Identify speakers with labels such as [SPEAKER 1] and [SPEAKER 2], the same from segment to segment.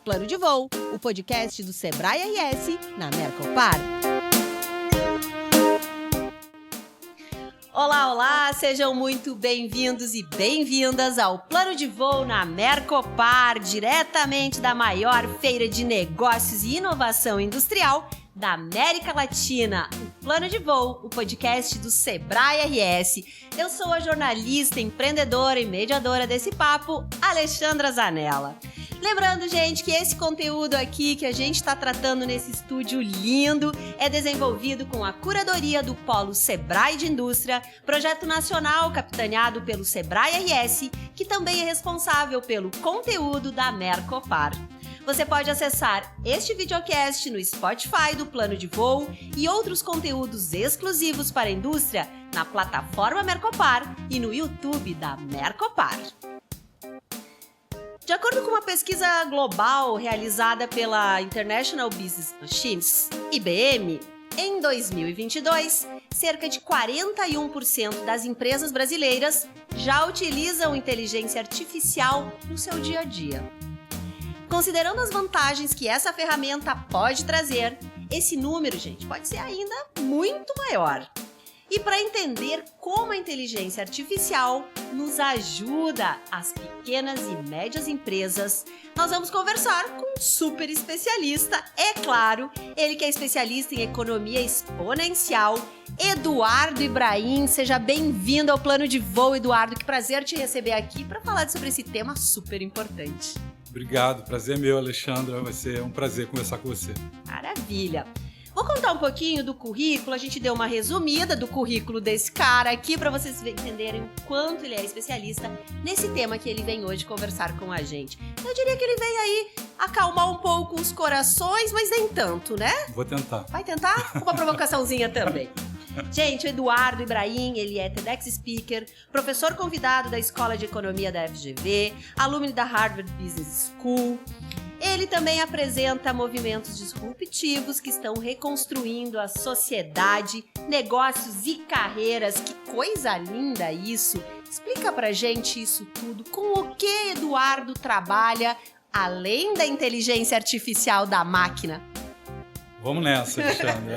[SPEAKER 1] Plano de Voo, o podcast do Sebrae RS na Mercopar. Olá, olá! Sejam muito bem-vindos e bem-vindas ao Plano de Voo na Mercopar, diretamente da maior feira de negócios e inovação industrial da América Latina, o Plano de Voo, o podcast do Sebrae RS. Eu sou a jornalista, empreendedora e mediadora desse papo, Alexandra Zanella. Lembrando, gente, que esse conteúdo aqui que a gente está tratando nesse estúdio lindo é desenvolvido com a curadoria do Polo Sebrae de Indústria, projeto nacional capitaneado pelo Sebrae RS, que também é responsável pelo conteúdo da Mercopar. Você pode acessar este videocast no Spotify do Plano de Voo e outros conteúdos exclusivos para a indústria na plataforma Mercopar e no YouTube da Mercopar. De acordo com uma pesquisa global realizada pela International Business Machines, IBM, em 2022, cerca de 41% das empresas brasileiras já utilizam inteligência artificial no seu dia a dia. Considerando as vantagens que essa ferramenta pode trazer, esse número, gente, pode ser ainda muito maior. E para entender como a inteligência artificial nos ajuda, as pequenas e médias empresas, nós vamos conversar com um super especialista, é claro, ele que é especialista em economia exponencial, Eduardo Ibrahim. Seja bem-vindo ao Plano de Voo, Eduardo. Que prazer te receber aqui para falar sobre esse tema super importante.
[SPEAKER 2] Obrigado, prazer é meu, Alexandra. Vai ser um prazer conversar com você.
[SPEAKER 1] Maravilha. Vou contar um pouquinho do currículo, a gente deu uma resumida do currículo desse cara aqui para vocês entenderem o quanto ele é especialista nesse tema que ele vem hoje conversar com a gente. Eu diria que ele vem aí acalmar um pouco os corações, mas nem tanto, né?
[SPEAKER 2] Vou tentar.
[SPEAKER 1] Vai tentar? Uma provocaçãozinha também. Gente, o Eduardo Ibrahim, ele é TEDx Speaker, professor convidado da Escola de Economia da FGV, aluno da Harvard Business School. Ele também apresenta movimentos disruptivos que estão reconstruindo a sociedade, negócios e carreiras. Que coisa linda isso! Explica pra gente isso tudo. Com o que Eduardo trabalha, além da inteligência artificial da máquina?
[SPEAKER 2] Vamos nessa, Alexandre.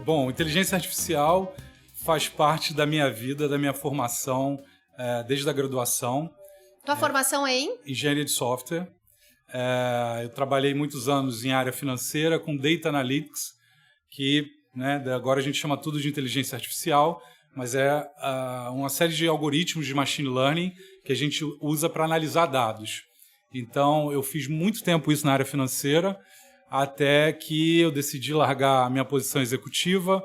[SPEAKER 2] Bom, inteligência artificial faz parte da minha vida, da minha formação, desde a graduação.
[SPEAKER 1] Tua formação é em?
[SPEAKER 2] Engenharia de software. Eu trabalhei muitos anos em área financeira com Data Analytics, que agora a gente chama tudo de inteligência artificial, mas é uma série de algoritmos de machine learning que a gente usa para analisar dados. Então, eu fiz muito tempo isso na área financeira, até que eu decidi largar a minha posição executiva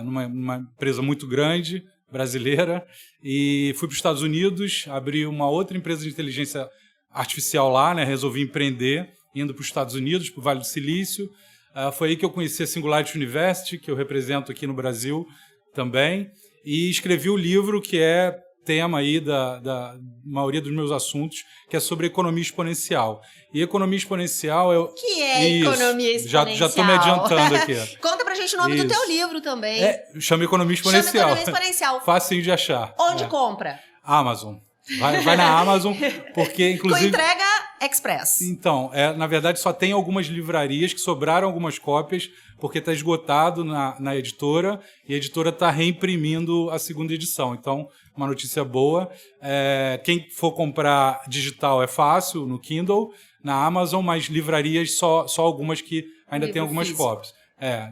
[SPEAKER 2] numa empresa muito grande, brasileira, e fui para os Estados Unidos, abri uma outra empresa de inteligência artificial lá, resolvi empreender, indo para os Estados Unidos, para o Vale do Silício. Foi aí que eu conheci a Singularity University, que eu represento aqui no Brasil também, e escrevi o livro que é tema aí da maioria dos meus assuntos, que é sobre economia exponencial. E economia exponencial é...
[SPEAKER 1] Que é isso. Economia exponencial?
[SPEAKER 2] Já estou me adiantando aqui.
[SPEAKER 1] Conta pra gente o nome do teu livro também.
[SPEAKER 2] Chama Economia Exponencial.
[SPEAKER 1] Chama Economia Exponencial.
[SPEAKER 2] Facinho de achar.
[SPEAKER 1] Onde compra?
[SPEAKER 2] Amazon. Vai na Amazon, porque inclusive...
[SPEAKER 1] Com entrega express.
[SPEAKER 2] Então, na verdade só tem algumas livrarias que sobraram algumas cópias, porque está esgotado na editora, e a editora está reimprimindo a segunda edição. Então, uma notícia boa. Quem for comprar digital é fácil, no Kindle, na Amazon, mas livrarias só algumas que ainda tem algumas cópias.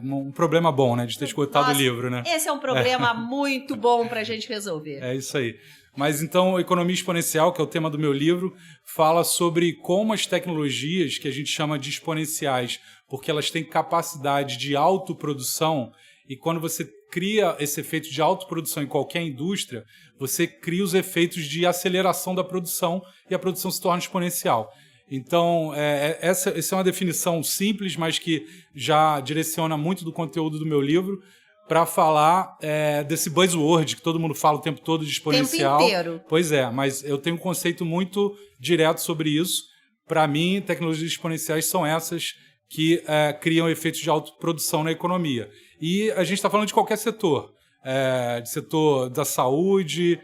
[SPEAKER 2] Um problema bom, de ter esgotado o livro,
[SPEAKER 1] Esse é um problema muito bom para a gente resolver.
[SPEAKER 2] É isso aí. Mas então, Economia Exponencial, que é o tema do meu livro, fala sobre como as tecnologias, que a gente chama de exponenciais, porque elas têm capacidade de autoprodução, e quando você cria esse efeito de autoprodução em qualquer indústria, você cria os efeitos de aceleração da produção e a produção se torna exponencial. Então, essa é uma definição simples, mas que já direciona muito do conteúdo do meu livro, para falar desse buzzword que todo mundo fala o tempo todo de exponencial.
[SPEAKER 1] O tempo inteiro.
[SPEAKER 2] Pois é, mas eu tenho um conceito muito direto sobre isso. Para mim, tecnologias exponenciais são essas que criam efeitos de autoprodução na economia. E a gente está falando de qualquer setor. De setor da saúde,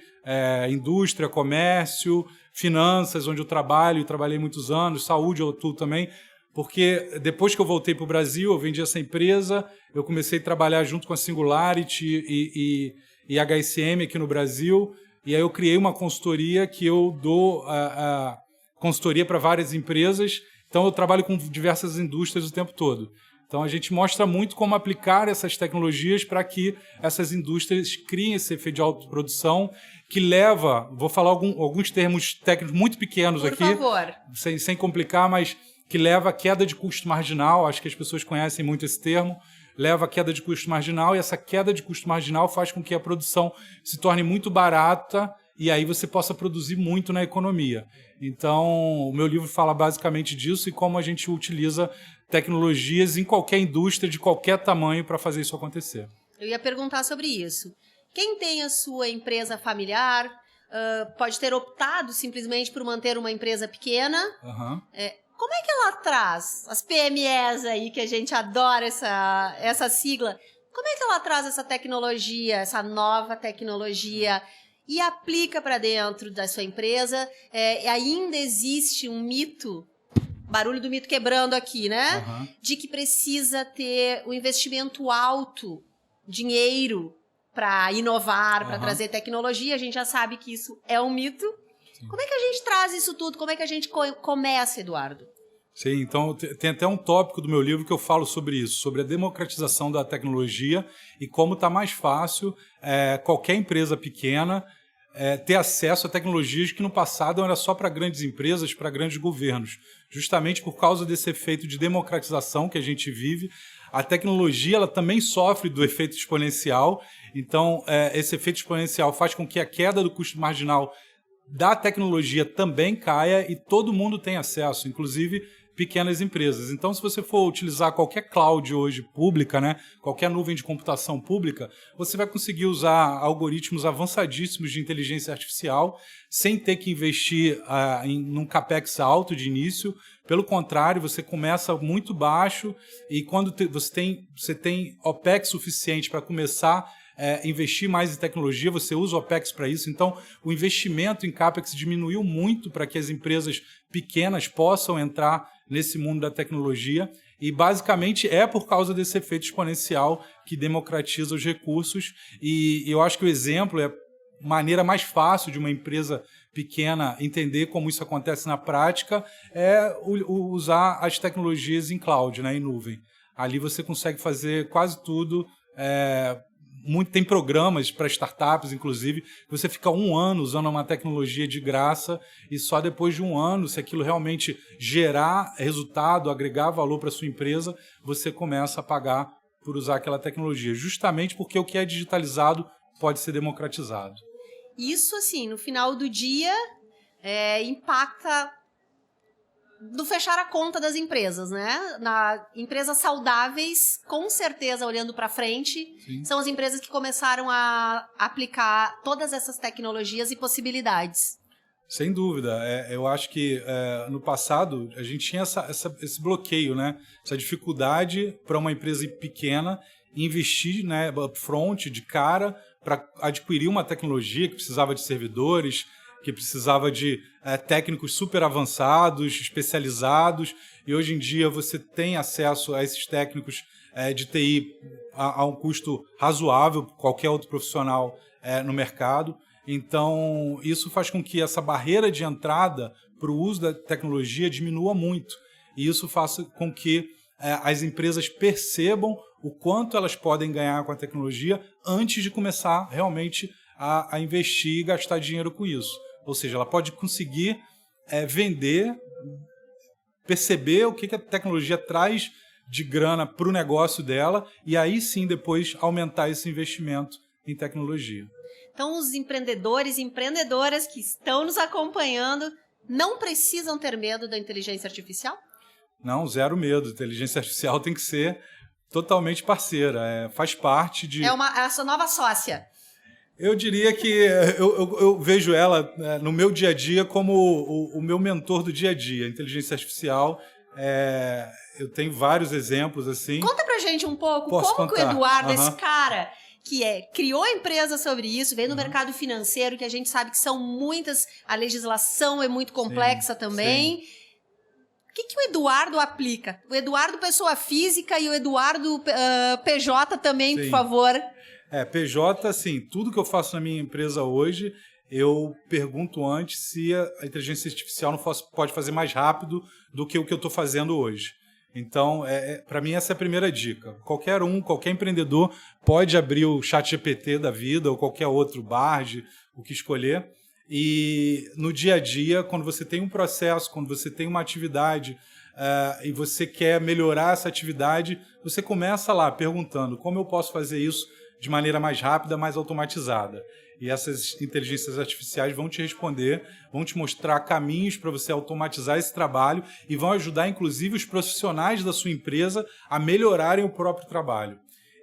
[SPEAKER 2] indústria, comércio, finanças, onde eu trabalhei muitos anos, saúde eu atuo também, porque depois que eu voltei para o Brasil, eu vendi essa empresa, eu comecei a trabalhar junto com a Singularity e a HSM aqui no Brasil, e aí eu criei uma consultoria que eu dou a consultoria para várias empresas, então eu trabalho com diversas indústrias o tempo todo. Então a gente mostra muito como aplicar essas tecnologias para que essas indústrias criem esse efeito de autoprodução que leva, vou falar alguns termos técnicos muito pequenos aqui,
[SPEAKER 1] por favor,
[SPEAKER 2] sem complicar, mas que leva à queda de custo marginal, acho que as pessoas conhecem muito esse termo, leva à queda de custo marginal, e essa queda de custo marginal faz com que a produção se torne muito barata e aí você possa produzir muito na economia. Então, o meu livro fala basicamente disso e como a gente utiliza tecnologias em qualquer indústria, de qualquer tamanho, para fazer isso acontecer.
[SPEAKER 1] Eu ia perguntar sobre isso. Quem tem a sua empresa familiar pode ter optado simplesmente por manter uma empresa pequena.
[SPEAKER 2] Uhum.
[SPEAKER 1] Como é que ela traz, as PMEs aí, que a gente adora essa sigla, como é que ela traz essa tecnologia, essa nova tecnologia e aplica para dentro da sua empresa? Ainda existe um mito, barulho do mito quebrando aqui, né?
[SPEAKER 2] Uhum.
[SPEAKER 1] De que precisa ter um investimento alto, dinheiro, para inovar, para trazer tecnologia. A gente já sabe que isso é um mito. Sim. Como é que a gente traz isso tudo? Como é que a gente começa, Eduardo?
[SPEAKER 2] Sim, então tem até um tópico do meu livro que eu falo sobre isso, sobre a democratização da tecnologia e como está mais fácil qualquer empresa pequena ter acesso a tecnologias que no passado era só para grandes empresas, para grandes governos. Justamente por causa desse efeito de democratização que a gente vive, a tecnologia ela também sofre do efeito exponencial. Então, esse efeito exponencial faz com que a queda do custo marginal da tecnologia também caia e todo mundo tem acesso, inclusive pequenas empresas. Então, se você for utilizar qualquer cloud hoje pública, né, qualquer nuvem de computação pública, você vai conseguir usar algoritmos avançadíssimos de inteligência artificial sem ter que investir num capex alto de início. Pelo contrário, você começa muito baixo e quando você tem OPEX suficiente para começar investir mais em tecnologia, você usa o OPEX para isso. Então, o investimento em CAPEX diminuiu muito para que as empresas pequenas possam entrar nesse mundo da tecnologia e, basicamente, é por causa desse efeito exponencial que democratiza os recursos. E eu acho que o exemplo é a maneira mais fácil de uma empresa pequena entender como isso acontece na prática é usar as tecnologias em cloud, né, em nuvem. Ali você consegue fazer quase tudo. Tem programas para startups, inclusive, que você fica 1 ano usando uma tecnologia de graça e só depois de 1 ano, se aquilo realmente gerar resultado, agregar valor para a sua empresa, você começa a pagar por usar aquela tecnologia. Justamente porque o que é digitalizado pode ser democratizado.
[SPEAKER 1] Isso, assim, no final do dia, impacta no fechar a conta das empresas, né? Empresas saudáveis, com certeza, olhando para frente, sim, são as empresas que começaram a aplicar todas essas tecnologias e possibilidades.
[SPEAKER 2] Sem dúvida. Eu acho que no passado a gente tinha esse bloqueio, né? Essa dificuldade para uma empresa pequena investir, né, upfront, de cara, para adquirir uma tecnologia que precisava de servidores, que precisava de técnicos super avançados, especializados, e hoje em dia você tem acesso a esses técnicos de TI a um custo razoável para qualquer outro profissional no mercado. Então, isso faz com que essa barreira de entrada para o uso da tecnologia diminua muito, e isso faça com que as empresas percebam o quanto elas podem ganhar com a tecnologia antes de começar realmente a investir e gastar dinheiro com isso. Ou seja, ela pode conseguir vender, perceber o que a tecnologia traz de grana para o negócio dela e aí sim depois aumentar esse investimento em tecnologia.
[SPEAKER 1] Então, os empreendedores e empreendedoras que estão nos acompanhando não precisam ter medo da inteligência artificial?
[SPEAKER 2] Não, zero medo. A inteligência artificial tem que ser totalmente parceira. Faz parte de... É
[SPEAKER 1] a sua nova sócia.
[SPEAKER 2] Eu diria que eu vejo ela no meu dia a dia como o meu mentor do dia a dia. A inteligência artificial, eu tenho vários exemplos assim.
[SPEAKER 1] Conta pra gente um pouco.
[SPEAKER 2] Posso
[SPEAKER 1] como
[SPEAKER 2] contar?
[SPEAKER 1] Que o Eduardo, esse cara que criou a empresa sobre isso, veio no mercado financeiro, que a gente sabe que são muitas, a legislação é muito complexa também. Sim. O que o Eduardo aplica? O Eduardo pessoa física e o Eduardo PJ também, por favor.
[SPEAKER 2] PJ, assim, tudo que eu faço na minha empresa hoje, eu pergunto antes se a inteligência artificial não pode fazer mais rápido do que o que eu estou fazendo hoje. Então, para mim, essa é a primeira dica. Qualquer empreendedor pode abrir o ChatGPT da vida ou qualquer outro Bard, o que escolher. E no dia a dia, quando você tem um processo, quando você tem uma atividade e você quer melhorar essa atividade, você começa lá perguntando como eu posso fazer isso de maneira mais rápida, mais automatizada. E essas inteligências artificiais vão te responder, vão te mostrar caminhos para você automatizar esse trabalho e vão ajudar, inclusive, os profissionais da sua empresa a melhorarem o próprio trabalho.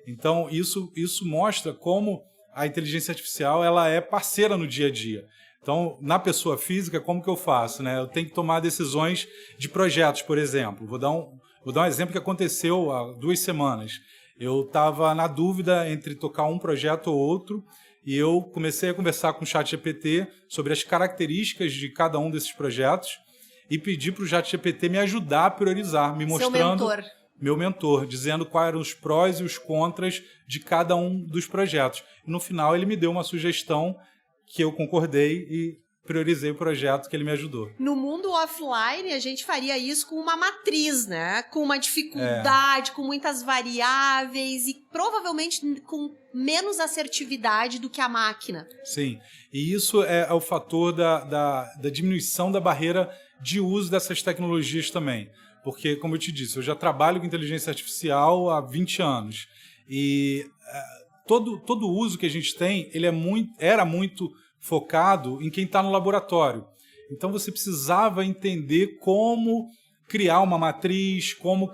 [SPEAKER 2] Então, isso mostra como a inteligência artificial ela é parceira no dia a dia. Então, na pessoa física, como que eu faço? Né? Eu tenho que tomar decisões de projetos, por exemplo. Vou dar um exemplo que aconteceu há 2 semanas. Eu estava na dúvida entre tocar um projeto ou outro e eu comecei a conversar com o ChatGPT sobre as características de cada um desses projetos e pedi para o ChatGPT me ajudar a priorizar, me mostrando... Meu mentor, dizendo quais eram os prós e os contras de cada um dos projetos. E no final, ele me deu uma sugestão que eu concordei e priorizei o projeto que ele me ajudou.
[SPEAKER 1] No mundo offline, a gente faria isso com uma matriz, né? Com uma dificuldade, com muitas variáveis e provavelmente com menos assertividade do que a máquina.
[SPEAKER 2] Sim, e isso é o fator da diminuição da barreira de uso dessas tecnologias também. Porque, como eu te disse, eu já trabalho com inteligência artificial há 20 anos. E todo o uso que a gente tem, ele era muito focado em quem está no laboratório. Então, você precisava entender como criar uma matriz, como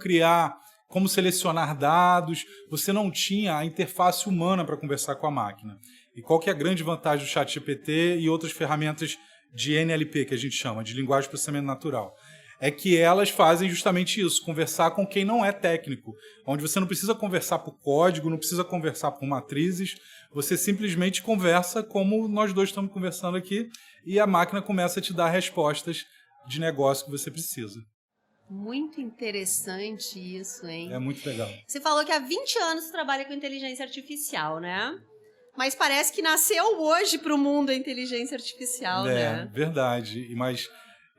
[SPEAKER 2] selecionar dados. Você não tinha a interface humana para conversar com a máquina. E qual que é a grande vantagem do ChatGPT e outras ferramentas de NLP, que a gente chama, de linguagem de processamento natural? É que elas fazem justamente isso, conversar com quem não é técnico, onde você não precisa conversar por código, não precisa conversar por matrizes, você simplesmente conversa como nós dois estamos conversando aqui e a máquina começa a te dar respostas de negócio que você precisa.
[SPEAKER 1] Muito interessante isso, hein?
[SPEAKER 2] É muito legal.
[SPEAKER 1] Você falou que há 20 anos você trabalha com inteligência artificial, né? Mas parece que nasceu hoje para o mundo a inteligência artificial, né?
[SPEAKER 2] É, verdade. Mas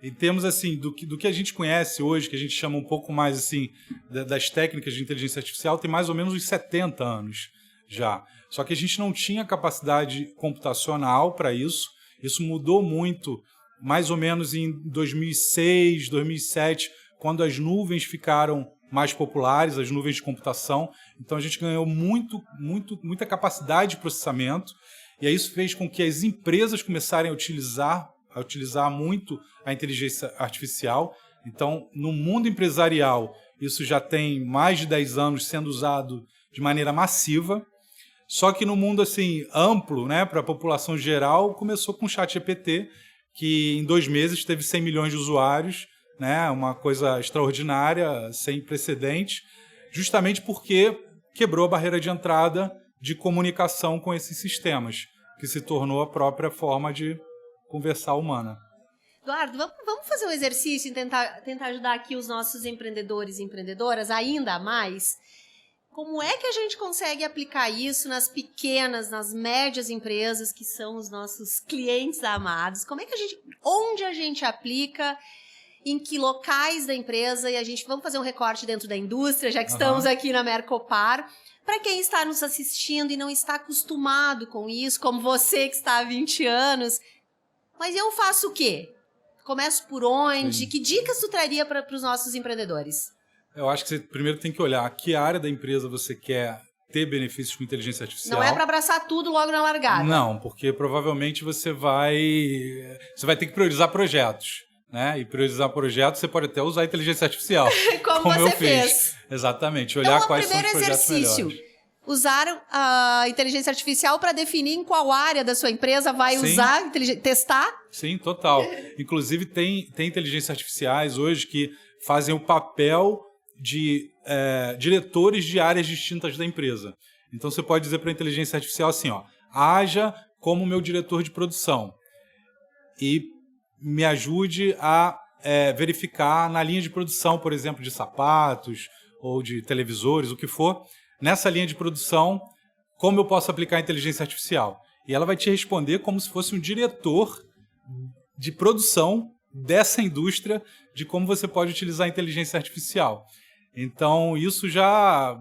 [SPEAKER 2] em termos assim, do que a gente conhece hoje, que a gente chama um pouco mais assim, das técnicas de inteligência artificial, tem mais ou menos uns 70 anos já. Só que a gente não tinha capacidade computacional para isso. Isso mudou muito, mais ou menos em 2006, 2007, quando as nuvens ficaram mais populares, as nuvens de computação. Então a gente ganhou muita capacidade de processamento. E aí isso fez com que as empresas começarem a utilizar muito a inteligência artificial. Então, no mundo empresarial, isso já tem mais de 10 anos sendo usado de maneira massiva. Só que no mundo assim, amplo, né, para a população geral, começou com o ChatGPT, que em 2 meses teve 100 milhões de usuários, né, uma coisa extraordinária, sem precedente, justamente porque quebrou a barreira de entrada de comunicação com esses sistemas, que se tornou a própria forma de conversar humana.
[SPEAKER 1] Eduardo, vamos fazer um exercício e tentar ajudar aqui os nossos empreendedores e empreendedoras ainda mais? Como é que a gente consegue aplicar isso nas pequenas, nas médias empresas, que são os nossos clientes amados? Onde a gente aplica, em que locais da empresa, e vamos fazer um recorte dentro da indústria, já que estamos aqui na Mercopar. Para quem está nos assistindo e não está acostumado com isso, como você que está há 20 anos, mas eu faço o quê? Começo por onde? Sim. Que dicas tu traria para os nossos empreendedores?
[SPEAKER 2] Eu acho que você primeiro tem que olhar que área da empresa você quer ter benefícios com inteligência artificial.
[SPEAKER 1] Não é para abraçar tudo logo na largada.
[SPEAKER 2] Não, porque provavelmente você vai ter que priorizar projetos. Né? E priorizar projetos, você pode até usar a inteligência artificial.
[SPEAKER 1] como você fez.
[SPEAKER 2] Exatamente, olhar
[SPEAKER 1] então,
[SPEAKER 2] quais são os projetos melhores.
[SPEAKER 1] Usar a inteligência artificial para definir em qual área da sua empresa vai usar, testar?
[SPEAKER 2] Sim, total. Inclusive, tem inteligências artificiais hoje que fazem o papel de diretores de áreas distintas da empresa. Então você pode dizer para a inteligência artificial assim, ó, haja como meu diretor de produção e me ajude a verificar na linha de produção, por exemplo, de sapatos ou de televisores, o que for, nessa linha de produção, como eu posso aplicar a inteligência artificial. E ela vai te responder como se fosse um diretor de produção dessa indústria, de como você pode utilizar a inteligência artificial. Então, isso já,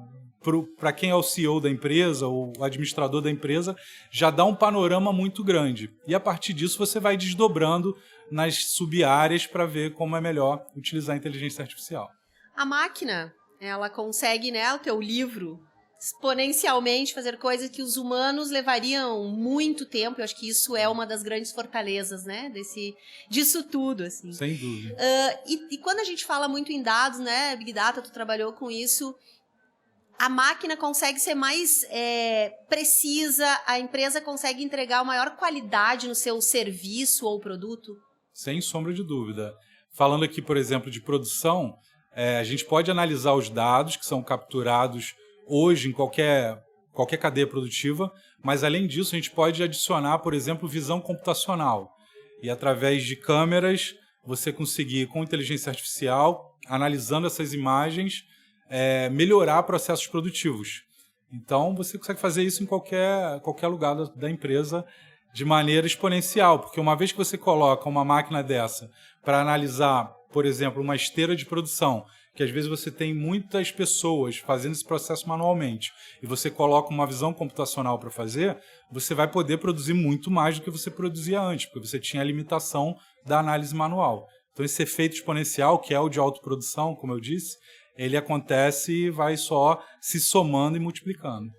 [SPEAKER 2] para quem é o CEO da empresa, ou o administrador da empresa, já dá um panorama muito grande. E a partir disso você vai desdobrando nas sub-áreas para ver como é melhor utilizar a inteligência artificial.
[SPEAKER 1] A máquina, ela consegue, né, o teu livro, exponencialmente fazer coisas que os humanos levariam muito tempo. Eu acho que isso é uma das grandes fortalezas, né, disso tudo, assim.
[SPEAKER 2] Sem dúvida.
[SPEAKER 1] E quando a gente fala muito em dados, né, Big Data, tu trabalhou com isso, a máquina consegue ser mais precisa, a empresa consegue entregar uma maior qualidade no seu serviço ou produto?
[SPEAKER 2] Sem sombra de dúvida. Falando aqui, por exemplo, de produção, a gente pode analisar os dados que são capturados hoje em qualquer cadeia produtiva, mas além disso a gente pode adicionar, por exemplo, visão computacional. E através de câmeras, você conseguir, com inteligência artificial, analisando essas imagens, melhorar processos produtivos. Então, você consegue fazer isso em qualquer lugar da empresa de maneira exponencial, porque uma vez que você coloca uma máquina dessa para analisar, por exemplo, uma esteira de produção, que às vezes você tem muitas pessoas fazendo esse processo manualmente, e você coloca uma visão computacional para fazer, você vai poder produzir muito mais do que você produzia antes, porque você tinha a limitação da análise manual. Então, esse efeito exponencial, que é o de autoprodução, como eu disse, ele acontece e vai só se somando e multiplicando.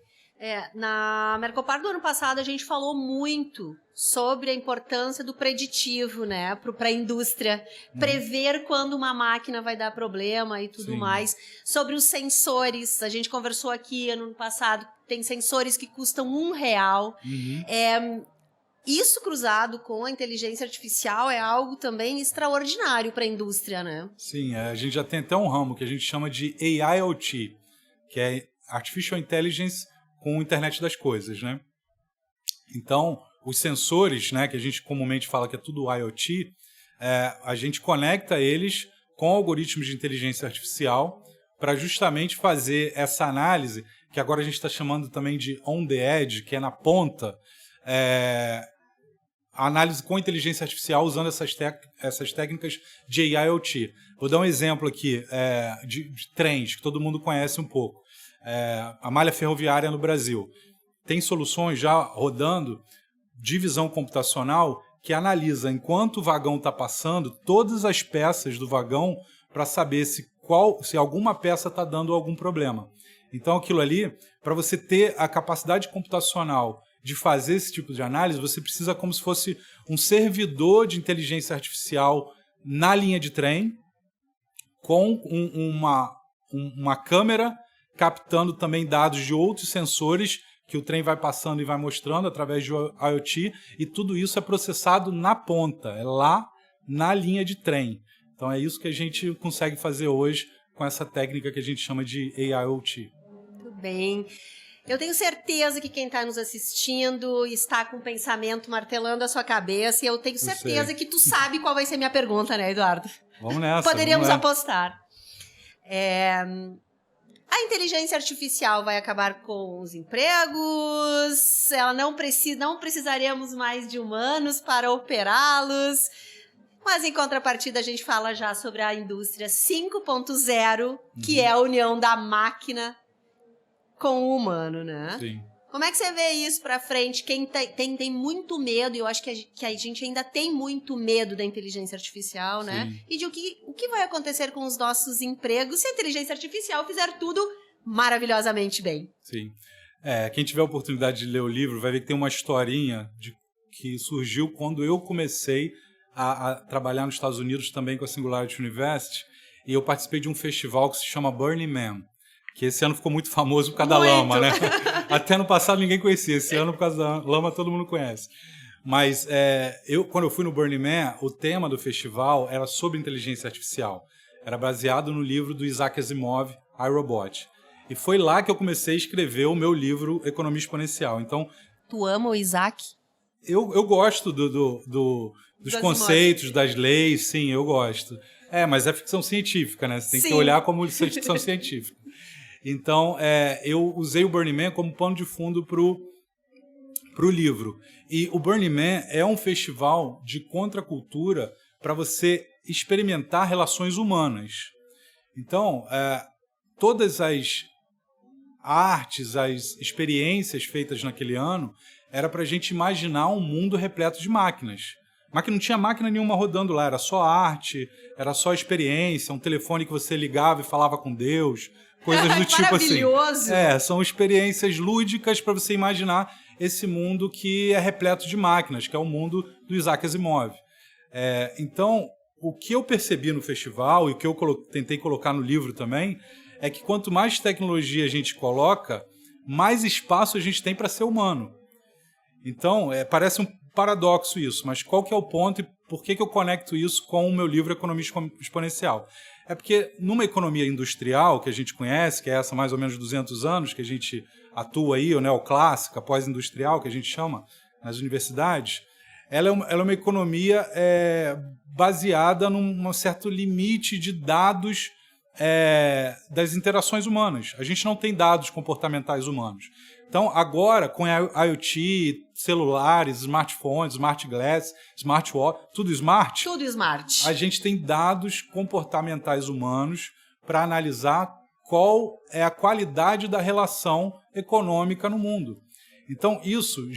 [SPEAKER 1] Na Mercopar do ano passado a gente falou muito sobre a importância do preditivo, né, para a indústria, prever quando uma máquina vai dar problema e tudo mais. Sobre os sensores, a gente conversou aqui ano passado, tem sensores que custam R$1. Isso cruzado com a inteligência artificial é algo também extraordinário para a indústria, né?
[SPEAKER 2] Sim, a gente já tem até um ramo que a gente chama de AIoT, que é Artificial Intelligence com Internet das Coisas, né? Então, os sensores, né, que a gente comumente fala que é tudo IoT, a gente conecta eles com algoritmos de inteligência artificial para justamente fazer essa análise, que agora a gente está chamando também de on the edge, que é na ponta, a análise com inteligência artificial usando essas técnicas de AIoT. Vou dar um exemplo aqui de trens, que todo mundo conhece um pouco. A malha ferroviária no Brasil. Tem soluções já rodando de visão computacional que analisa, enquanto o vagão está passando, todas as peças do vagão para saber se alguma peça está dando algum problema. Então, aquilo ali, para você ter a capacidade computacional de fazer esse tipo de análise, você precisa como se fosse um servidor de inteligência artificial na linha de trem, com uma câmera captando também dados de outros sensores que o trem vai passando e vai mostrando através de IoT, e tudo isso é processado na ponta, é lá na linha de trem. Então é isso que a gente consegue fazer hoje com essa técnica que a gente chama de AIoT.
[SPEAKER 1] Muito bem. Eu tenho certeza que quem está nos assistindo está com o pensamento martelando a sua cabeça, e eu tenho certeza que tu sabe qual vai ser minha pergunta, né, Eduardo?
[SPEAKER 2] Vamos nessa.
[SPEAKER 1] Poderíamos apostar. A inteligência artificial vai acabar com os empregos? Ela não precisaremos mais de humanos para operá-los? Mas, em contrapartida, a gente fala já sobre a indústria 5.0, que é a união da máquina com o humano, né?
[SPEAKER 2] Sim.
[SPEAKER 1] Como é que você vê isso para frente? Quem tem muito medo, e eu acho que a gente ainda tem muito medo da inteligência artificial, né?
[SPEAKER 2] Sim.
[SPEAKER 1] E de o que vai acontecer com os nossos empregos se a inteligência artificial fizer tudo maravilhosamente bem.
[SPEAKER 2] Sim. Quem tiver a oportunidade de ler o livro vai ver que tem uma historinha que surgiu quando eu comecei a trabalhar nos Estados Unidos também com a Singularity University, e eu participei de um festival que se chama Burning Man, que esse ano ficou muito famoso por causa da lama, né? Até no passado ninguém conhecia, esse ano por causa da lama todo mundo conhece. Mas quando eu fui no Burning Man, o tema do festival era sobre inteligência artificial. Era baseado no livro do Isaac Asimov, iRobot. E foi lá que eu comecei a escrever o meu livro Economia Exponencial. Então,
[SPEAKER 1] Tu ama o Isaac?
[SPEAKER 2] eu gosto dos conceitos, das leis, sim, eu gosto. Mas é ficção científica, né? Você tem que olhar como ficção científica. Então, eu usei o Burning Man como pano de fundo pro livro. E o Burning Man é um festival de contracultura para você experimentar relações humanas. Então, todas as artes, as experiências feitas naquele ano, era para a gente imaginar um mundo repleto de máquinas. Mas que não tinha máquina nenhuma rodando lá, era só arte, era só experiência, um telefone que você ligava e falava com Deus, coisas do tipo assim.
[SPEAKER 1] Maravilhoso!
[SPEAKER 2] São experiências lúdicas para você imaginar esse mundo que é repleto de máquinas, que é o mundo do Isaac Asimov. Então, o que eu percebi no festival e o que eu tentei colocar no livro também é que quanto mais tecnologia a gente coloca, mais espaço a gente tem para ser humano. Então, parece um paradoxo isso, mas qual que é o ponto e por que eu conecto isso com o meu livro Economia Exponencial? É porque numa economia industrial, que a gente conhece, que é essa mais ou menos de 200 anos, que a gente atua aí, ou neoclássica, pós-industrial, que a gente chama nas universidades, ela é uma economia baseada num certo limite de dados das interações humanas. A gente não tem dados comportamentais humanos. Então, agora, com a IoT, celulares, smartphones, smart glass, smartwatch, tudo smart.
[SPEAKER 1] Tudo smart.
[SPEAKER 2] A gente tem dados comportamentais humanos para analisar qual é a qualidade da relação econômica no mundo. Então, isso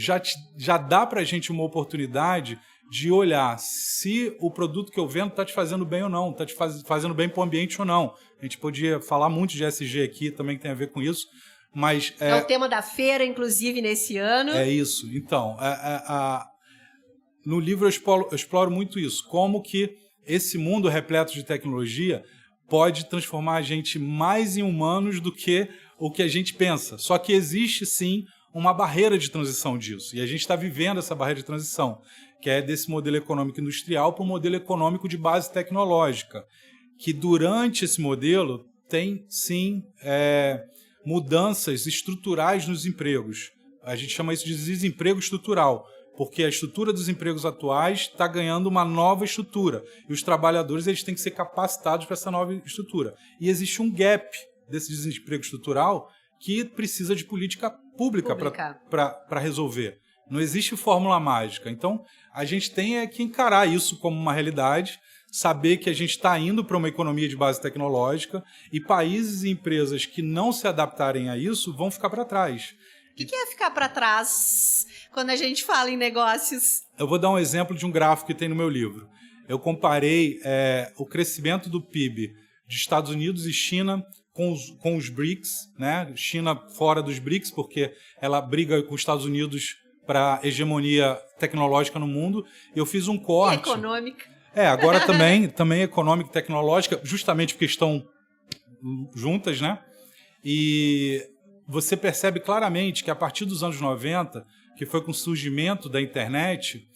[SPEAKER 2] já dá para a gente uma oportunidade de olhar se o produto que eu vendo está te fazendo bem ou não, está te fazendo bem para o ambiente ou não. A gente podia falar muito de ESG aqui, também que tem a ver com isso, mas...
[SPEAKER 1] É o tema da feira, inclusive, nesse ano.
[SPEAKER 2] É isso. Então, no livro eu exploro muito isso, como que esse mundo repleto de tecnologia pode transformar a gente mais em humanos do que o que a gente pensa. Só que existe, sim, uma barreira de transição disso. E a gente está vivendo essa barreira de transição, que é desse modelo econômico industrial para o modelo econômico de base tecnológica, que durante esse modelo tem, sim, mudanças estruturais nos empregos. A gente chama isso de desemprego estrutural, porque a estrutura dos empregos atuais está ganhando uma nova estrutura. E os trabalhadores eles têm que ser capacitados para essa nova estrutura. E existe um gap desse desemprego estrutural que precisa de política pública. para resolver. Não existe fórmula mágica. Então, a gente tem que encarar isso como uma realidade, saber que a gente está indo para uma economia de base tecnológica e países e empresas que não se adaptarem a isso vão ficar para trás.
[SPEAKER 1] O que é ficar para trás quando a gente fala em negócios?
[SPEAKER 2] Eu vou dar um exemplo de um gráfico que tem no meu livro. Eu comparei o crescimento do PIB de Estados Unidos e China com os BRICS, né? China fora dos BRICS, porque ela briga com os Estados Unidos para hegemonia tecnológica no mundo. Eu fiz um corte...
[SPEAKER 1] E econômica.
[SPEAKER 2] Agora também econômica e tecnológica, justamente porque estão juntas, né? E você percebe claramente que a partir dos anos 90, que foi com o surgimento da internet,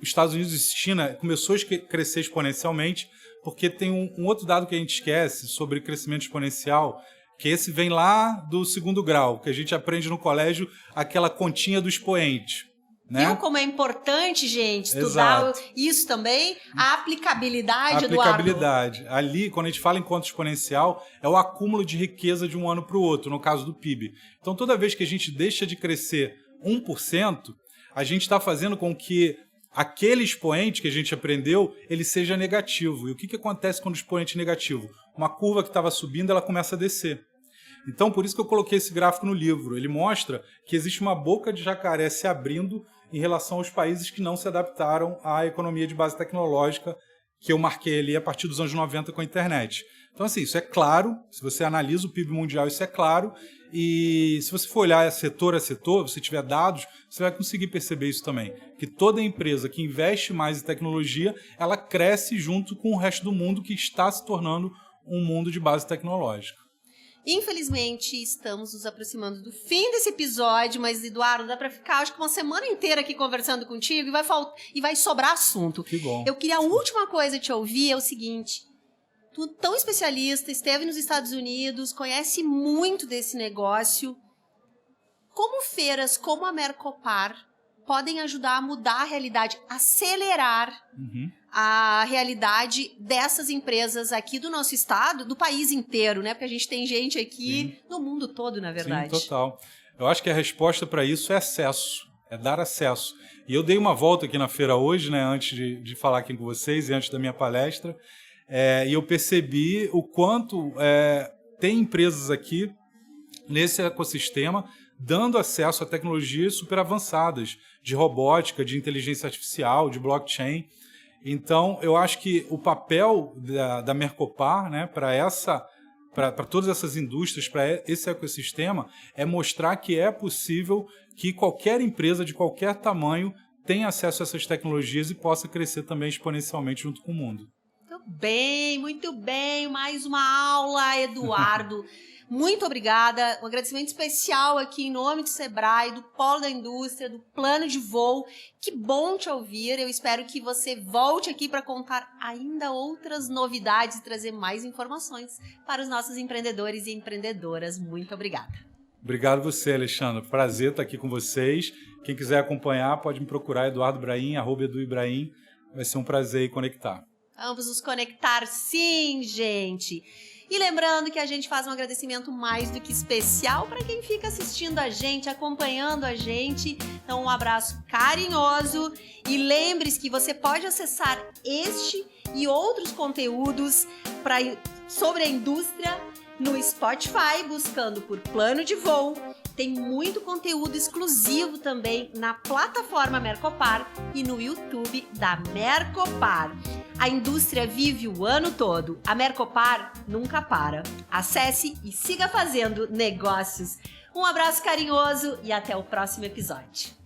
[SPEAKER 2] os Estados Unidos e China começou a crescer exponencialmente, porque tem um outro dado que a gente esquece sobre crescimento exponencial, que esse vem lá do segundo grau, que a gente aprende no colégio, aquela continha do expoente. Né?
[SPEAKER 1] Viu como é importante, gente, estudar isso também? A aplicabilidade, Eduardo.
[SPEAKER 2] A aplicabilidade. Ali, quando a gente fala em conta exponencial, é o acúmulo de riqueza de um ano para o outro, no caso do PIB. Então, toda vez que a gente deixa de crescer 1%, a gente está fazendo com que aquele expoente que a gente aprendeu, ele seja negativo. E o que acontece quando o expoente é negativo? Uma curva que estava subindo, ela começa a descer. Então, por isso que eu coloquei esse gráfico no livro. Ele mostra que existe uma boca de jacaré se abrindo em relação aos países que não se adaptaram à economia de base tecnológica que eu marquei ali a partir dos anos 90 com a internet. Então, assim, isso é claro. Se você analisa o PIB mundial, isso é claro. E se você for olhar setor a setor, se tiver dados, você vai conseguir perceber isso também. Que toda empresa que investe mais em tecnologia, ela cresce junto com o resto do mundo que está se tornando um mundo de base tecnológica.
[SPEAKER 1] Infelizmente, estamos nos aproximando do fim desse episódio, mas, Eduardo, dá para ficar, acho que uma semana inteira aqui conversando contigo e vai sobrar assunto.
[SPEAKER 2] Que bom.
[SPEAKER 1] Eu queria a última coisa te ouvir, é o seguinte, Tu, tão especialista, esteve nos Estados Unidos, conhece muito desse negócio. Como feiras como a Mercopar podem ajudar a mudar a realidade, acelerar a realidade dessas empresas aqui do nosso estado, do país inteiro, né? Porque a gente tem gente aqui no mundo todo, na verdade.
[SPEAKER 2] Sim, total. Eu acho que a resposta para isso é acesso, é dar acesso. E eu dei uma volta aqui na feira hoje, né, antes de falar aqui com vocês e antes da minha palestra, e eu percebi o quanto tem empresas aqui nesse ecossistema dando acesso a tecnologias super avançadas de robótica, de inteligência artificial, de blockchain. Então, eu acho que o papel da Mercopar, né, para todas essas indústrias, para esse ecossistema, é mostrar que é possível que qualquer empresa de qualquer tamanho tenha acesso a essas tecnologias e possa crescer também exponencialmente junto com o mundo.
[SPEAKER 1] Muito bem. Mais uma aula, Eduardo. Muito obrigada. Um agradecimento especial aqui em nome do Sebrae, do Polo da Indústria, do Plano de Voo. Que bom te ouvir. Eu espero que você volte aqui para contar ainda outras novidades e trazer mais informações para os nossos empreendedores e empreendedoras. Muito obrigada.
[SPEAKER 2] Obrigado você, Alexandre. Prazer estar aqui com vocês. Quem quiser acompanhar, pode me procurar, Eduardo Ibrahim, @eduibrahim. Vai ser um prazer conectar.
[SPEAKER 1] Vamos nos conectar, sim, gente. E lembrando que a gente faz um agradecimento mais do que especial para quem fica assistindo a gente, acompanhando a gente. Então, um abraço carinhoso e lembre-se que você pode acessar este e outros conteúdos sobre a indústria no Spotify, buscando por Plano de Voo. Tem muito conteúdo exclusivo também na plataforma Mercopar e no YouTube da Mercopar. A indústria vive o ano todo. A Mercopar nunca para. Acesse e siga fazendo negócios. Um abraço carinhoso e até o próximo episódio.